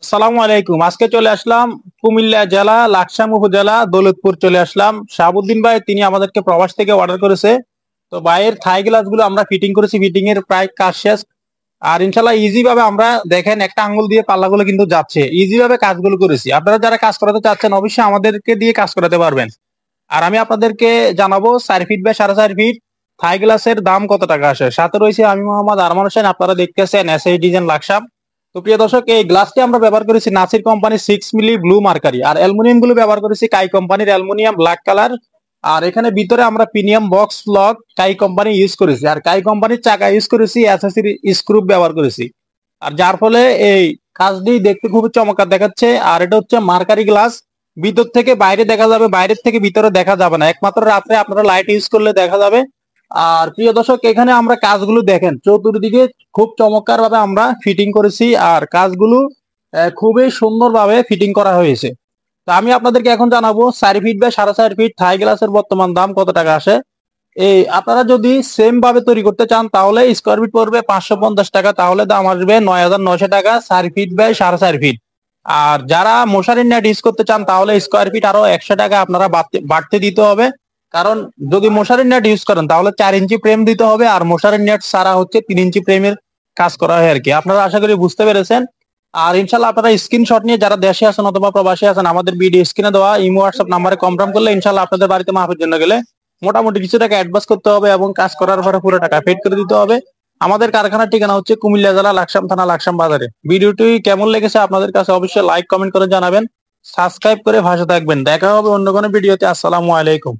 আসসালামু আলাইকুম। আজকে চলে আসলাম কুমিল্লা জেলা লাকসাম উপজেলা দৌলতপুর চলে আসলাম। শাহাবুদ্দিন ভাই তিনি আমাদেরকে প্রবাস থেকে অর্ডার করেছে। তো ভাইয়ের থাই গ্লাস গুলো আমরা ফিটিং করেছি, ফিটিং এর প্রায় কাজ শেষ। আর ইনশাল্লাহ ইজি ভাবে আমরা দেখেন একটা আঙ্গুল দিয়ে পাল্লাগুলো কিন্তু যাচ্ছে, ইজি ভাবে কাজগুলো করেছি। আপনারা যারা কাজ করাতে চাচ্ছেন অবশ্যই আমাদেরকে দিয়ে কাজ করাতে পারবেন। আর আমি আপনাদেরকে জানাবো 4 ফিট বাই 4.5 ফিট থাই গ্লাসের দাম কত টাকা আসে। সাথে রয়েছে আমি মোহাম্মদ আরমান হোসেন, আপনারা দেখতেছেন এসএস ডিজাইন লাকসাম। তো প্রিয় দর্শক, এই গ্লাসটি আমরা ব্যবহার করেছি নাসির কোম্পানির 6 মিলি ব্লু মার্কারি, আর অ্যালুমিনিয়াম গুলো ব্যবহার করেছি কাই কোম্পানির অ্যালুমিনিয়াম ব্ল্যাক কালার। আর এখানে ভিতরে আমরা প্রিমিয়াম বক্স লক কাই কোম্পানি ইউজ করেছি, আর কাই কোম্পানির চাকা ইউজ করেছি, এসএসসি স্ক্রু ব্যবহার করেছি। আর যার ফলে এই কাজটি দেখতে খুবই চমৎকার দেখাচ্ছে। আর এটা হচ্ছে মার্কারি গ্লাস, ভিতর থেকে বাইরে দেখা যাবে, বাইরের থেকে ভিতরে দেখা যাবে না, একমাত্র রাত্রে আপনারা লাইট ইউজ করলে দেখা যাবে। আর প্রিয় দর্শক, এখানে আমরা কাজগুলো দেখেন চতুর্দিকে খুব চমৎকার ভাবে আমরা ফিটিং করেছি, আর কাজগুলো খুবই সুন্দরভাবে ফিটিং করা হয়েছে। তো আমি আপনাদেরকে এখন জানাবো 4 ফিট বাই 4.5 ফিট থাই গ্লাসের বর্তমান দাম কত টাকা আসে। এই আপনারা যদি সেম ভাবে তৈরি করতে চান তাহলে স্কোয়ার ফিট পড়বে 550 টাকা, তাহলে দাম আসবে 9,900 টাকা 4 ফিট বাই 4.5 ফিট। আর যারা মশারির নেট ইউজ করতে চান তাহলে স্কোয়ার ফিট আরো 100 টাকা আপনারা বাড়তে দিতে হবে। কারণ যদি মশারির নেট ইউজ করেন তাহলে 4 ইঞ্চি ফ্রেম দিতে হবে, আর মশারির নেট সারা হচ্ছে 3 ইঞ্চি ফ্রেমের কাজ করা হয় আর কি। আপনারা আশা করি বুঝতে পেরেছেন। আর ইনশাল্লাহ আপনারা স্ক্রিনশট নিয়ে যারা দেশে আছেন অথবা প্রবাসী আছেন আমাদের ভিডিও স্ক্রিনে দেওয়া ইমো হোয়াটসঅ্যাপ নাম্বারে কনফার্ম করলে ইনশাল্লাহ আপনাদের বাড়িতে মাপের জন্য গেলে মোটামুটি কিছু টাকা অ্যাডভান্স করতে হবে এবং কাজ করার পরে পুরো টাকা পেড করে দিতে হবে। আমাদের কারখানার ঠিকানা হচ্ছে কুমিল্লা জেলা লাকসাম থানা লাকসাম বাজারে। ভিডিওটি কেমন লেগেছে আপনাদের কাছে অবশ্যই লাইক কমেন্ট করে জানাবেন, সাবস্ক্রাইব করে ভাষা থাকবেন। দেখা হবে অন্য কোনো ভিডিওতে। আসসালামু আলাইকুম।